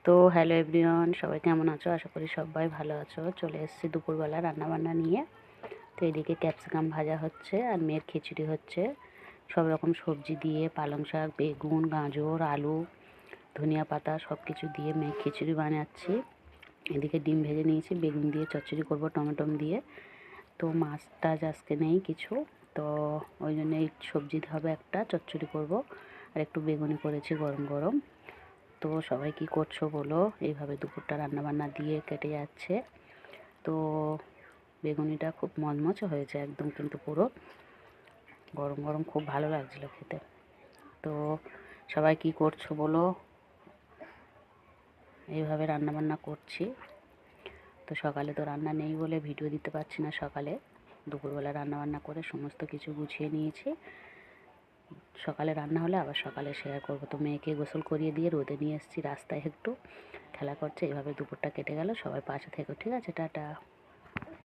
তো hello everyone, সবাই কেমন আছো? আশা করি সবাই ভালো আছো। চলে এসেছি দুপুরবেলা রান্নাবান্না নিয়ে। তো এদিকে ক্যাপসিকাম ভাজা হচ্ছে আর মেয়ের খিচুড়ি হচ্ছে। সব রকম সবজি দিয়ে পালং শাক, বেগুন, গাজর, আলু, ধনিয়া পাতা সব কিছু দিয়ে মেয়ের খিচুড়ি বানাচ্ছি। এদিকে ডিম ভেজে নিয়েছি, বেগুন দিয়ে চচ্চড়ি করব টমেটো দিয়ে। তো মাছ টাছ আজকে নেই কিছু, তো ওই জন্য এই সবজি হবে, একটা চচ্চড়ি করব আর একটু বেগুনি করেছি গরম গরম। তো সবাই কি করছো বলো? এইভাবে দুপুরটা রান্নাবান্না দিয়ে কেটে যাচ্ছে। তো বেগুনিটা খুব মচমচে হয়েছে একদম, কিন্তু পুরো গরম গরম খুব ভালো লাগছিলো খেতে। তো সবাই কি করছো বলো? এইভাবে রান্নাবান্না করছি। তো সকালে তো রান্না নেই বলে ভিডিও দিতে পারছি না। সকালে দুপুরবেলা রান্নাবান্না করে সমস্ত কিছু গুছিয়ে নিয়েছি। সকালে রান্না হলে আবার সকালে শেয়ার করবো। তো মেয়েকে গোসল করিয়ে দিয়ে রোদে নিয়ে এসেছি, রাস্তায় একটু খেলা করছে। এভাবে দুপুরটা কেটে গেল। সবাই পাশে থেকো, ঠিক আছে? টাটা।